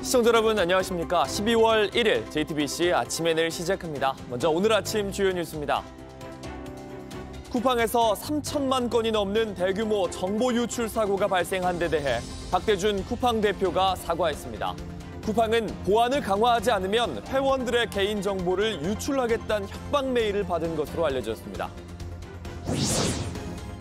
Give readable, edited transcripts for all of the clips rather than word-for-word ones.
시청자 여러분 안녕하십니까. 12월 1일 JTBC 아침의 늘 시작합니다. 먼저 오늘 아침 주요 뉴스입니다. 쿠팡에서 3천만 건이 넘는 대규모 정보 유출 사고가 발생한 데 대해 박대준 쿠팡 대표가 사과했습니다. 쿠팡은 보안을 강화하지 않으면 회원들의 개인정보를 유출하겠다는 협박 메일을 받은 것으로 알려졌습니다.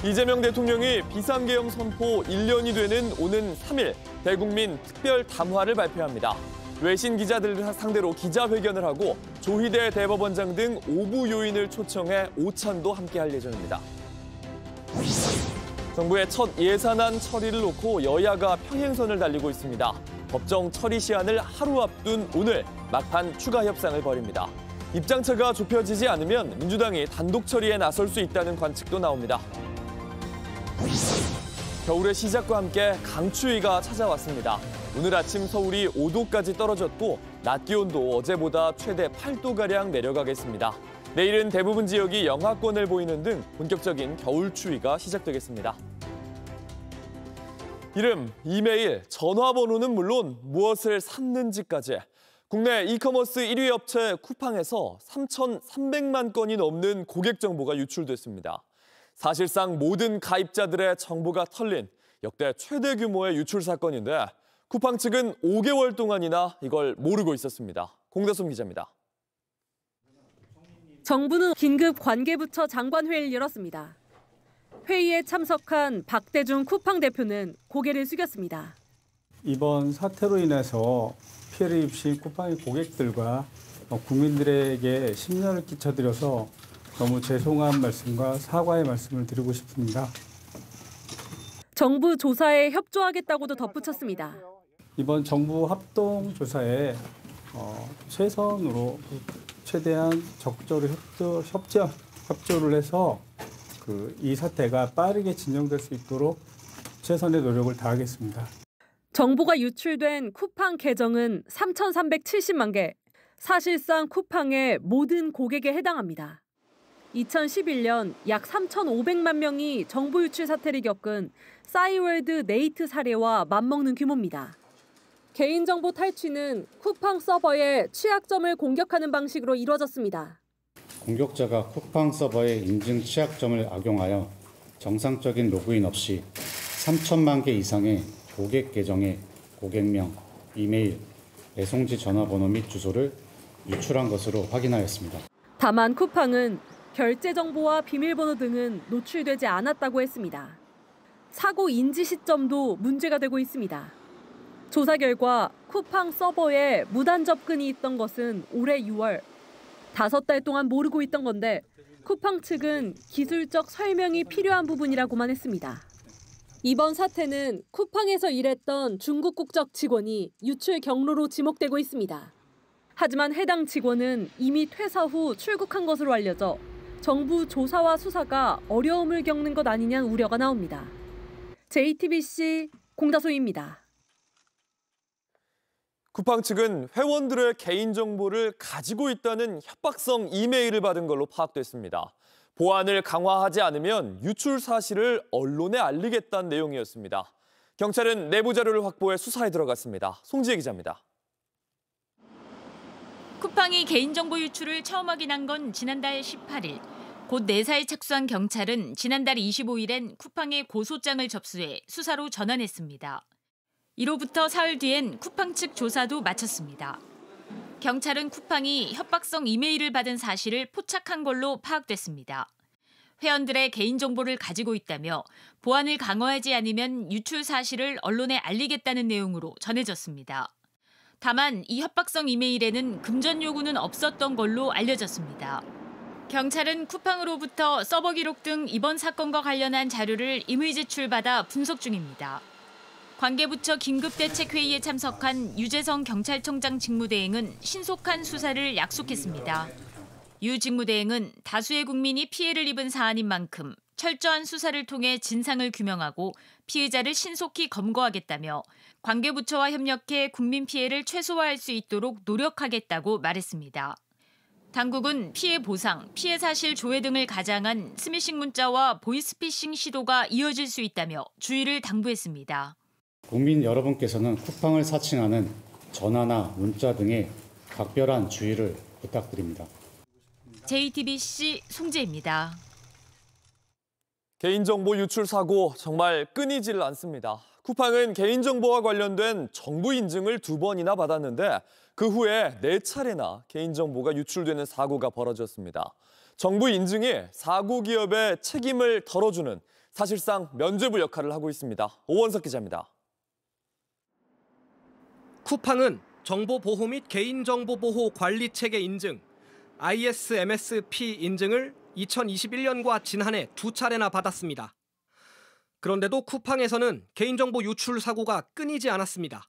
이재명 대통령이 비상계엄 선포 1년이 되는 오는 3일 대국민 특별 담화를 발표합니다. 외신 기자들을 상대로 기자회견을 하고 조희대 대법원장 등 5부 요인을 초청해 오찬도 함께할 예정입니다. 정부의 첫 예산안 처리를 놓고 여야가 평행선을 달리고 있습니다. 법정 처리 시한을 하루 앞둔 오늘 막판 추가 협상을 벌입니다. 입장차가 좁혀지지 않으면 민주당이 단독 처리에 나설 수 있다는 관측도 나옵니다. 겨울의 시작과 함께 강추위가 찾아왔습니다. 오늘 아침 서울이 5도까지 떨어졌고 낮 기온도 어제보다 최대 8도가량 내려가겠습니다. 내일은 대부분 지역이 영하권을 보이는 등 본격적인 겨울 추위가 시작되겠습니다. 이름, 이메일, 전화번호는 물론 무엇을 샀는지까지 국내 이커머스 1위 업체 쿠팡에서 3,300만 건이 넘는 고객 정보가 유출됐습니다. 사실상 모든 가입자들의 정보가 털린 역대 최대 규모의 유출 사건인데 쿠팡 측은 5개월 동안이나 이걸 모르고 있었습니다. 공대솜 기자입니다. 정부는 긴급 관계부처 장관회의를 열었습니다. 회의에 참석한 박대준 쿠팡 대표는 고개를 숙였습니다. 이번 사태로 인해서 피해를 입으신 쿠팡의 고객들과 국민들에게 심려를 끼쳐드려서 너무 죄송한 말씀과 사과의 말씀을 드리고 싶습니다. 정부 조사에 협조하겠다고도 덧붙였습니다. 이번 정부 합동 조사에 최선으로 최대한 적절히 협조를 해서 이 사태가 빠르게 진정될 수 있도록 최선의 노력을 다하겠습니다. 정보가 유출된 쿠팡 계정은 3,370만 개, 사실상 쿠팡의 모든 고객에 해당합니다. 2011년 약 3,500만 명이 정보 유출 사태를 겪은 싸이월드 네이트 사례와 맞먹는 규모입니다. 개인정보 탈취는 쿠팡 서버의 취약점을 공격하는 방식으로 이루어졌습니다. 공격자가 쿠팡 서버의 인증 취약점을 악용하여 정상적인 로그인 없이 3천만 개 이상의 고객 계정의 고객명, 이메일, 배송지 전화번호 및 주소를 유출한 것으로 확인하였습니다. 다만 쿠팡은 결제 정보와 비밀번호 등은 노출되지 않았다고 했습니다. 사고 인지 시점도 문제가 되고 있습니다. 조사 결과 쿠팡 서버에 무단 접근이 있던 것은 올해 6월. 5달 동안 모르고 있던 건데 쿠팡 측은 기술적 설명이 필요한 부분이라고만 했습니다. 이번 사태는 쿠팡에서 일했던 중국 국적 직원이 유출 경로로 지목되고 있습니다. 하지만 해당 직원은 이미 퇴사 후 출국한 것으로 알려져 정부 조사와 수사가 어려움을 겪는 것 아니냐는 우려가 나옵니다. JTBC 공다소입니다. 쿠팡 측은 회원들의 개인정보를 가지고 있다는 협박성 이메일을 받은 걸로 파악됐습니다. 보안을 강화하지 않으면 유출 사실을 언론에 알리겠다는 내용이었습니다. 경찰은 내부 자료를 확보해 수사에 들어갔습니다. 송지혜 기자입니다. 쿠팡이 개인정보 유출을 처음 확인한 건 지난달 18일. 곧 내사에 착수한 경찰은 지난달 25일엔 쿠팡에 고소장을 접수해 수사로 전환했습니다. 이로부터 사흘 뒤엔 쿠팡 측 조사도 마쳤습니다. 경찰은 쿠팡이 협박성 이메일을 받은 사실을 포착한 걸로 파악됐습니다. 회원들의 개인정보를 가지고 있다며 보안을 강화하지 않으면 유출 사실을 언론에 알리겠다는 내용으로 전해졌습니다. 다만 이 협박성 이메일에는 금전 요구는 없었던 걸로 알려졌습니다. 경찰은 쿠팡으로부터 서버 기록 등 이번 사건과 관련한 자료를 임의 제출받아 분석 중입니다. 관계부처 긴급대책회의에 참석한 유재성 경찰청장 직무대행은 신속한 수사를 약속했습니다. 유 직무대행은 다수의 국민이 피해를 입은 사안인 만큼 철저한 수사를 통해 진상을 규명하고 피해자를 신속히 검거하겠다며 관계부처와 협력해 국민 피해를 최소화할 수 있도록 노력하겠다고 말했습니다. 당국은 피해 보상, 피해 사실 조회 등을 가장한 스미싱 문자와 보이스피싱 시도가 이어질 수 있다며 주의를 당부했습니다. 국민 여러분께서는 쿠팡을 사칭하는 전화나 문자 등의 각별한 주의를 부탁드립니다. JTBC 송재입니다. 개인정보 유출 사고 정말 끊이질 않습니다. 쿠팡은 개인정보와 관련된 정부 인증을 2번이나 받았는데 그 후에 4차례나 개인정보가 유출되는 사고가 벌어졌습니다. 정부 인증이 사고 기업의 책임을 덜어주는 사실상 면죄부 역할을 하고 있습니다. 오원석 기자입니다. 쿠팡은 정보보호 및 개인정보보호 관리체계 인증, ISMS-P 인증을 2021년과 지난해 2차례나 받았습니다. 그런데도 쿠팡에서는 개인정보 유출 사고가 끊이지 않았습니다.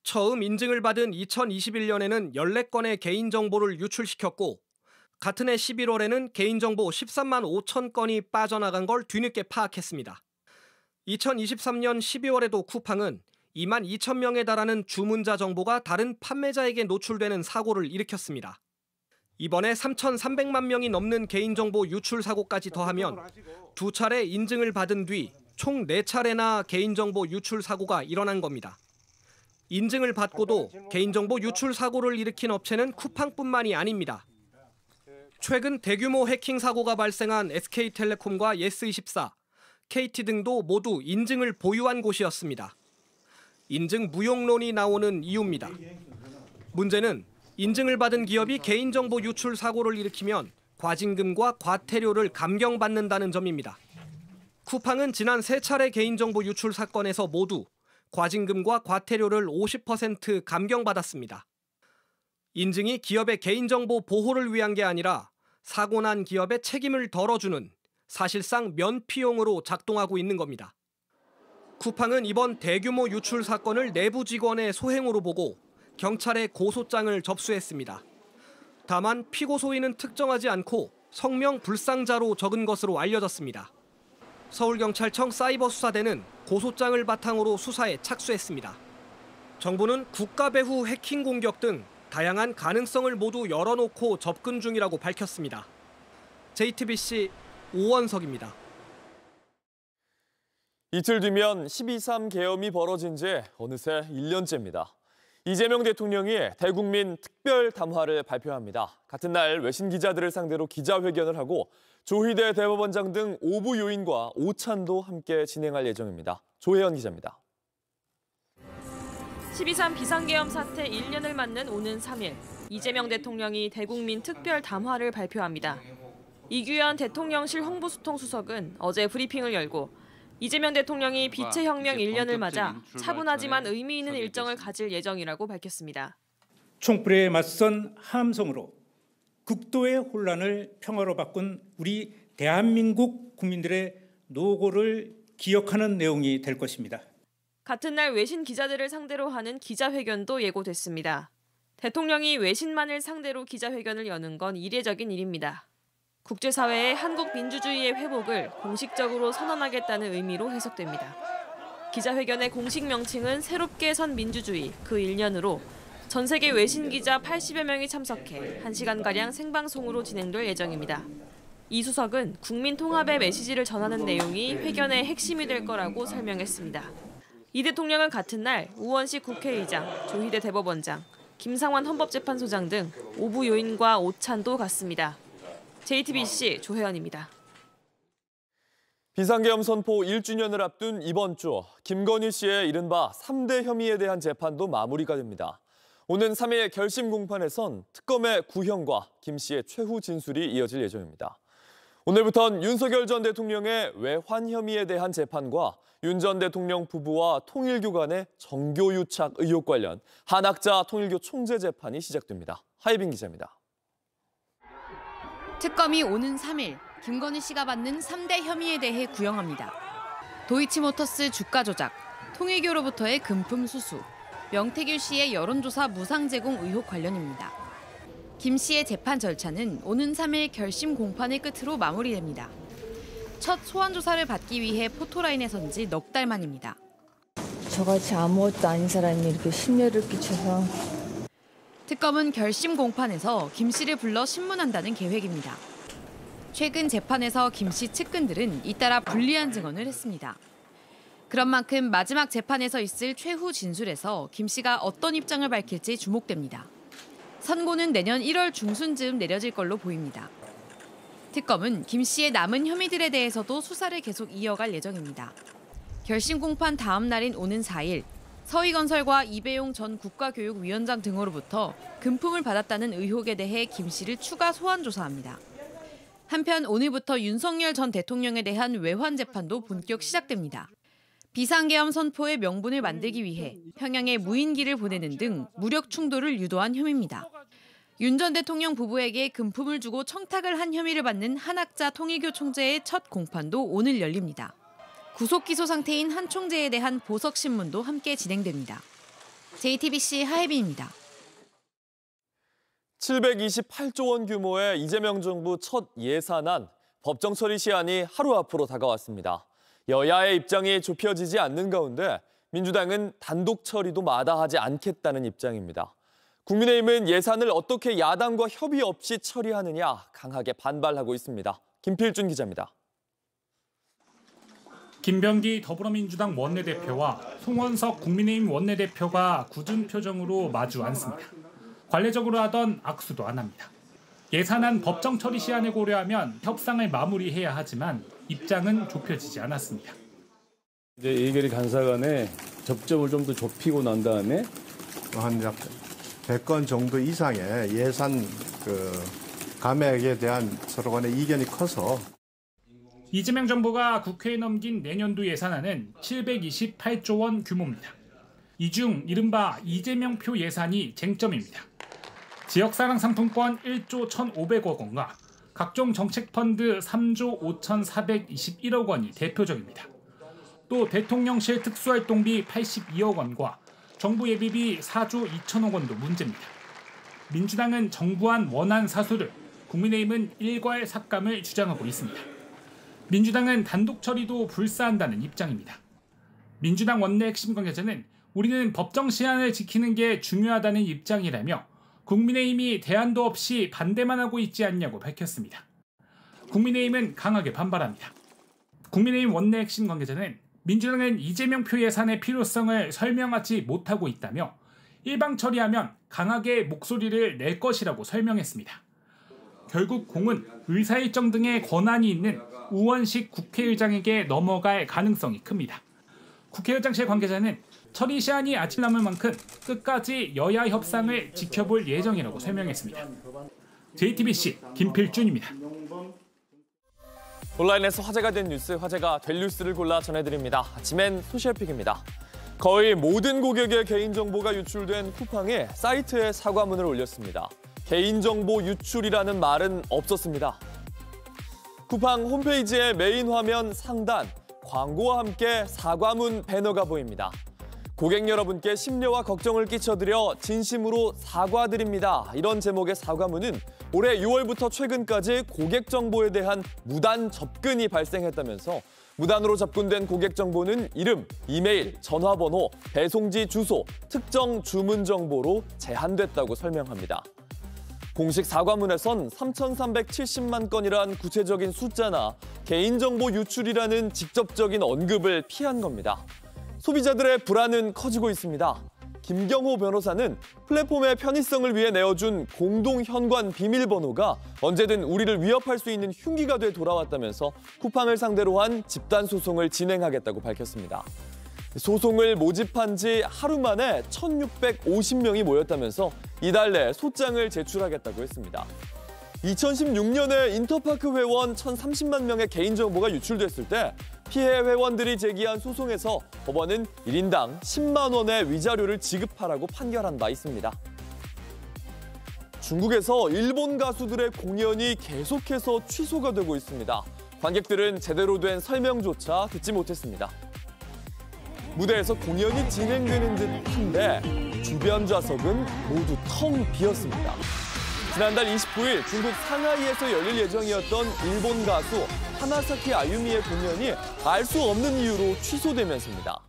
처음 인증을 받은 2021년에는 14건의 개인정보를 유출시켰고 같은 해 11월에는 개인정보 13만 5천 건이 빠져나간 걸 뒤늦게 파악했습니다. 2023년 12월에도 쿠팡은 2만 2천 명에 달하는 주문자 정보가 다른 판매자에게 노출되는 사고를 일으켰습니다. 이번에 3,300만 명이 넘는 개인정보 유출 사고까지 더하면 2차례 인증을 받은 뒤 총 4차례나 개인정보 유출 사고가 일어난 겁니다. 인증을 받고도 개인정보 유출 사고를 일으킨 업체는 쿠팡뿐만이 아닙니다. 최근 대규모 해킹 사고가 발생한 SK텔레콤과 예스24, KT 등도 모두 인증을 보유한 곳이었습니다. 인증 무용론이 나오는 이유입니다. 문제는 인증을 받은 기업이 개인정보 유출 사고를 일으키면 과징금과 과태료를 감경받는다는 점입니다. 쿠팡은 지난 3차례 개인정보 유출 사건에서 모두 과징금과 과태료를 50% 감경받았습니다. 인증이 기업의 개인정보 보호를 위한 게 아니라 사고 난 기업의 책임을 덜어주는 사실상 면피용으로 작동하고 있는 겁니다. 쿠팡은 이번 대규모 유출 사건을 내부 직원의 소행으로 보고 경찰에 고소장을 접수했습니다. 다만 피고소인은 특정하지 않고 성명 불상자로 적은 것으로 알려졌습니다. 서울경찰청 사이버수사대는 고소장을 바탕으로 수사에 착수했습니다. 정부는 국가 배후 해킹 공격 등 다양한 가능성을 모두 열어놓고 접근 중이라고 밝혔습니다. JTBC 오원석입니다. 이틀 뒤면 12.3 계엄이 벌어진 지 어느새 1년째입니다. 이재명 대통령이 대국민 특별 담화를 발표합니다. 같은 날 외신 기자들을 상대로 기자회견을 하고 조희대 대법원장 등 5부 요인과 오찬도 함께 진행할 예정입니다. 조혜연 기자입니다. 12.3 비상계엄 사태 1년을 맞는 오는 3일, 이재명 대통령이 대국민 특별 담화를 발표합니다. 이규현 대통령실 홍보수통수석은 어제 브리핑을 열고 이재명 대통령이 빛의 혁명 1년을 맞아 차분하지만 의미 있는 일정을 가질 예정이라고 밝혔습니다. 총불에 맞선 함성으로 극도의 혼란을 평화로 바꾼 우리 대한민국 국민들의 노고를 기억하는 내용이 될 것입니다. 같은 날 외신 기자들을 상대로 하는 기자회견도 예고됐습니다. 대통령이 외신만을 상대로 기자회견을 여는 건 이례적인 일입니다. 국제사회의 한국 민주주의의 회복을 공식적으로 선언하겠다는 의미로 해석됩니다. 기자회견의 공식 명칭은 새롭게 선 민주주의 그 1년으로 전 세계 외신 기자 80여 명이 참석해 1시간가량 생방송으로 진행될 예정입니다. 이 수석은 국민 통합의 메시지를 전하는 내용이 회견의 핵심이 될 거라고 설명했습니다. 이 대통령은 같은 날 우원식 국회의장, 조희대 대법원장, 김상환 헌법재판소장 등 5부 요인과 오찬도 갔습니다. JTBC 조혜연입니다. 비상계엄 선포 1주년을 앞둔 이번 주, 김건희 씨의 이른바 3대 혐의에 대한 재판도 마무리가 됩니다. 오는 3일 결심 공판에선 특검의 구형과 김 씨의 최후 진술이 이어질 예정입니다. 오늘부터는 윤석열 전 대통령의 외환 혐의에 대한 재판과 윤 전 대통령 부부와 통일교 간의 정교유착 의혹 관련 한학자 통일교 총재 재판이 시작됩니다. 하예빈 기자입니다. 특검이 오는 3일 김건희 씨가 받는 3대 혐의에 대해 구형합니다. 도이치모터스 주가 조작, 통일교로부터의 금품 수수, 명태균 씨의 여론조사 무상 제공 의혹 관련입니다. 김 씨의 재판 절차는 오는 3일 결심 공판을 끝으로 마무리됩니다. 첫 소환 조사를 받기 위해 포토라인에 선 지 넉 달 만입니다. 저같이 아무것도 아닌 사람이 이렇게 심려를 끼쳐서. 특검은 결심 공판에서 김 씨를 불러 신문한다는 계획입니다. 최근 재판에서 김 씨 측근들은 잇따라 불리한 증언을 했습니다. 그런 만큼 마지막 재판에서 있을 최후 진술에서 김 씨가 어떤 입장을 밝힐지 주목됩니다. 선고는 내년 1월 중순쯤 내려질 걸로 보입니다. 특검은 김 씨의 남은 혐의들에 대해서도 수사를 계속 이어갈 예정입니다. 결심 공판 다음 날인 오는 4일, 서희건설과 이배용 전 국가교육위원장 등으로부터 금품을 받았다는 의혹에 대해 김 씨를 추가 소환 조사합니다. 한편 오늘부터 윤석열 전 대통령에 대한 외환 재판도 본격 시작됩니다. 비상계엄 선포의 명분을 만들기 위해 평양에 무인기를 보내는 등 무력 충돌을 유도한 혐의입니다. 윤 전 대통령 부부에게 금품을 주고 청탁을 한 혐의를 받는 한학자 통일교 총재의 첫 공판도 오늘 열립니다. 구속 기소 상태인 한 총재에 대한 보석 신문도 함께 진행됩니다. JTBC 하혜빈입니다. 728조 원 규모의 이재명 정부 첫 예산안, 법정 처리 시한이 하루 앞으로 다가왔습니다. 여야의 입장이 좁혀지지 않는 가운데 민주당은 단독 처리도 마다하지 않겠다는 입장입니다. 국민의힘은 예산을 어떻게 야당과 협의 없이 처리하느냐 강하게 반발하고 있습니다. 김필준 기자입니다. 김병기 더불어민주당 원내대표와 송원석 국민의힘 원내대표가 굳은 표정으로 마주 앉습니다. 관례적으로 하던 악수도 안 합니다. 예산안 법정 처리 시한을 고려하면 협상을 마무리해야 하지만 입장은 좁혀지지 않았습니다. 이제 예결위 간사 간에 접점을 좀 더 좁히고 난 다음에 한 100건 정도 이상의 예산 감액에 대한 서로 간의 이견이 커서 이재명 정부가 국회에 넘긴 내년도 예산안은 728조 원 규모입니다. 이 중 이른바 이재명표 예산이 쟁점입니다. 지역사랑 상품권 1조 1,500억 원과 각종 정책펀드 3조 5,421억 원이 대표적입니다. 또 대통령실 특수활동비 82억 원과 정부 예비비 4조 2천억 원도 문제입니다. 민주당은 정부안 원안 사수를, 국민의힘은 일괄 삭감을 주장하고 있습니다. 민주당은 단독 처리도 불사한다는 입장입니다. 민주당 원내 핵심 관계자는 우리는 법정 시한을 지키는 게 중요하다는 입장이라며 국민의힘이 대안도 없이 반대만 하고 있지 않냐고 밝혔습니다. 국민의힘은 강하게 반발합니다. 국민의힘 원내 핵심 관계자는 민주당은 이재명표 예산의 필요성을 설명하지 못하고 있다며 일방 처리하면 강하게 목소리를 낼 것이라고 설명했습니다. 결국 공은 의사일정 등의 권한이 있는 우원식 국회의장에게 넘어갈 가능성이 큽니다. 국회의장실 관계자는 처리 시한이 아직 남은 만큼 끝까지 여야 협상을 지켜볼 예정이라고 설명했습니다. JTBC 김필준입니다. 온라인에서 화제가 된 뉴스, 화제가 될 뉴스를 골라 전해드립니다. 아침엔 소셜픽입니다. 거의 모든 고객의 개인정보가 유출된 쿠팡이 사이트에 사과문을 올렸습니다. 개인정보 유출이라는 말은 없었습니다. 쿠팡 홈페이지의 메인 화면 상단, 광고와 함께 사과문 배너가 보입니다. 고객 여러분께 심려와 걱정을 끼쳐드려 진심으로 사과드립니다. 이런 제목의 사과문은 올해 6월부터 최근까지 고객 정보에 대한 무단 접근이 발생했다면서 무단으로 접근된 고객 정보는 이름, 이메일, 전화번호, 배송지 주소, 특정 주문 정보로 제한됐다고 설명합니다. 공식 사과문에선 3,370만 건이란 구체적인 숫자나 개인정보 유출이라는 직접적인 언급을 피한 겁니다. 소비자들의 불안은 커지고 있습니다. 김경호 변호사는 플랫폼의 편의성을 위해 내어준 공동 현관 비밀번호가 언제든 우리를 위협할 수 있는 흉기가 돼 돌아왔다면서 쿠팡을 상대로 한 집단 소송을 진행하겠다고 밝혔습니다. 소송을 모집한 지 하루 만에 1,650명이 모였다면서 이달 내 소장을 제출하겠다고 했습니다. 2016년에 인터파크 회원 1,030만 명의 개인정보가 유출됐을 때 피해 회원들이 제기한 소송에서 법원은 1인당 10만 원의 위자료를 지급하라고 판결한 바 있습니다. 중국에서 일본 가수들의 공연이 계속해서 취소가 되고 있습니다. 관객들은 제대로 된 설명조차 듣지 못했습니다. 무대에서 공연이 진행되는 듯한데 주변 좌석은 모두 텅 비었습니다. 지난달 29일 중국 상하이에서 열릴 예정이었던 일본 가수 하마사키 아유미의 공연이 알 수 없는 이유로 취소되면서입니다.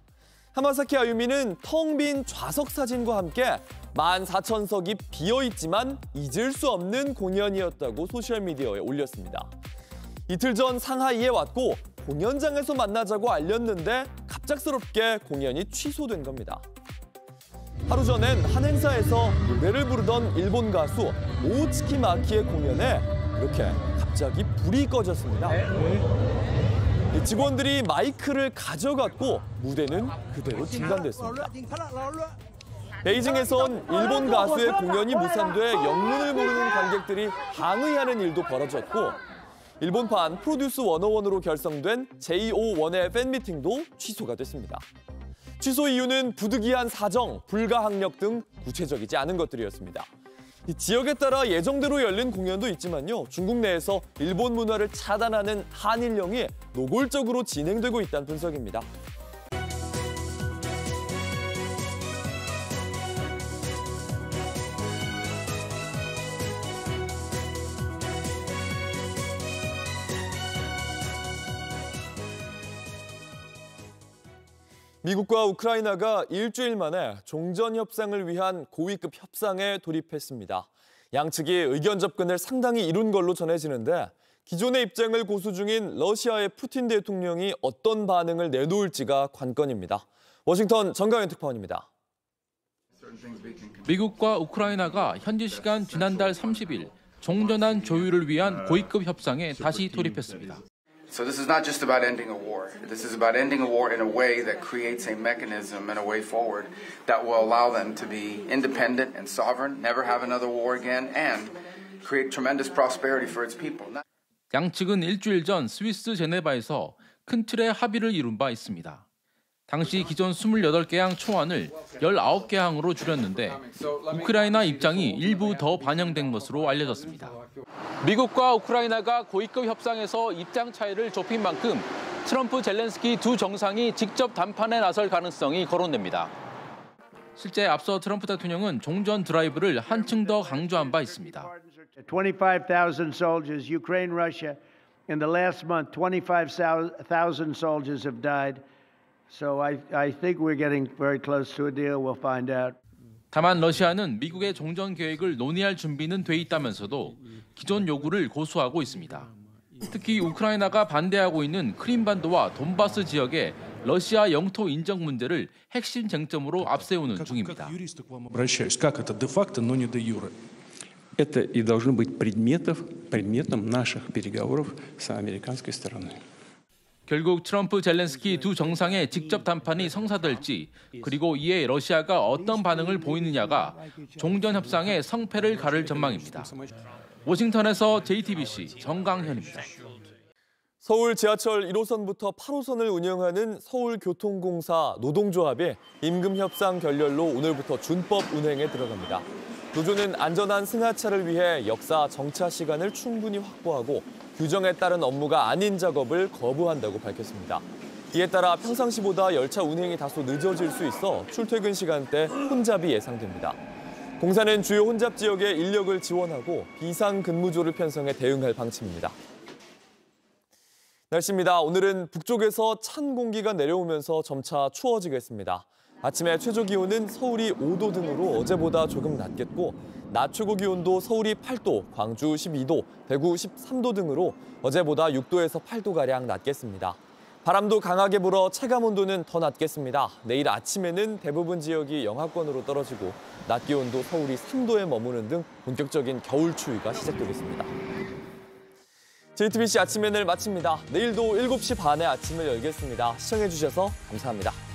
하마사키 아유미는 텅 빈 좌석 사진과 함께 14,000석이 비어있지만 잊을 수 없는 공연이었다고 소셜미디어에 올렸습니다. 이틀 전 상하이에 왔고 공연장에서 만나자고 알렸는데 갑작스럽게 공연이 취소된 겁니다. 하루 전엔 한 행사에서 노래를 부르던 일본 가수 오츠키 마키의 공연에 이렇게 갑자기 불이 꺼졌습니다. 직원들이 마이크를 가져갔고 무대는 그대로 중단됐습니다. 베이징에선 일본 가수의 공연이 무산돼 영문을 모르는 관객들이 항의하는 일도 벌어졌고 일본판 프로듀스 101으로 결성된 JO1의 팬미팅도 취소가 됐습니다. 취소 이유는 부득이한 사정, 불가항력 등 구체적이지 않은 것들이었습니다. 지역에 따라 예정대로 열린 공연도 있지만요. 중국 내에서 일본 문화를 차단하는 한일령이 노골적으로 진행되고 있다는 분석입니다. 미국과 우크라이나가 일주일 만에 종전 협상을 위한 고위급 협상에 돌입했습니다. 양측이 의견 접근을 상당히 이룬 걸로 전해지는데 기존의 입장을 고수 중인 러시아의 푸틴 대통령이 어떤 반응을 내놓을지가 관건입니다. 워싱턴 정강현 특파원입니다. 미국과 우크라이나가 현지 시간 지난달 30일 종전한 조율을 위한 고위급 협상에 다시 돌입했습니다. So this is not just about ending a war. This is about ending a war in a way that creates a mechanism and a way forward that will allow them to be independent and sovereign, never have another war again, and create tremendous prosperity for its people. 양측은 일주일 전 스위스 제네바에서 큰 틀의 합의를 이룬 바 있습니다. 당시 기존 28개항 초안을 19개항으로 줄였는데 우크라이나 입장이 일부 더 반영된 것으로 알려졌습니다. 미국과 우크라이나가 고위급 협상에서 입장 차이를 좁힌 만큼 트럼프, 젤렌스키 두 정상이 직접談判에 나설 가능성이 거론됩니다. 실제 앞서 트럼프 대통령은 종전 드라이브를 한층 더 강조한 바 있습니다. 25,000 soldiers, Ukraine, Russia. In the last month, 25,000 soldiers have died. So I think we're getting very close to a deal. We'll find out. 다만 러시아는 미국의 종전 계획을 논의할 준비는 돼 있다면서도 기존 요구를 고수하고 있습니다. 특히 우크라이나가 반대하고 있는 크림반도와 돈바스 지역의 러시아 영토 인정 문제를 핵심 쟁점으로 앞세우는 중입니다. Это и должно быть предметом наших переговоров с американской стороной. 결국 트럼프, 젤렌스키 두 정상의 직접談判이 성사될지 그리고 이에 러시아가 어떤 반응을 보이느냐가 종전 협상의 성패를 가를 전망입니다. 워싱턴에서 JTBC 정강현입니다. 서울 지하철 1호선부터 8호선을 운영하는 서울교통공사 노동조합이 임금 협상 결렬로 오늘부터 준법 운행에 들어갑니다. 노조는 안전한 승하차를 위해 역사 정차 시간을 충분히 확보하고 규정에 따른 업무가 아닌 작업을 거부한다고 밝혔습니다. 이에 따라 평상시보다 열차 운행이 다소 늦어질 수 있어 출퇴근 시간대 혼잡이 예상됩니다. 공사는 주요 혼잡 지역에 인력을 지원하고 비상근무조를 편성해 대응할 방침입니다. 날씨입니다. 오늘은 북쪽에서 찬 공기가 내려오면서 점차 추워지겠습니다. 아침에 최저 기온은 서울이 5도 등으로 어제보다 조금 낮겠고 낮 최고 기온도 서울이 8도, 광주 12도, 대구 13도 등으로 어제보다 6도에서 8도가량 낮겠습니다. 바람도 강하게 불어 체감 온도는 더 낮겠습니다. 내일 아침에는 대부분 지역이 영하권으로 떨어지고 낮 기온도 서울이 3도에 머무는 등 본격적인 겨울 추위가 시작되겠습니다. JTBC 아침 앤을 마칩니다. 내일도 7시 반에 아침을 열겠습니다. 시청해주셔서 감사합니다.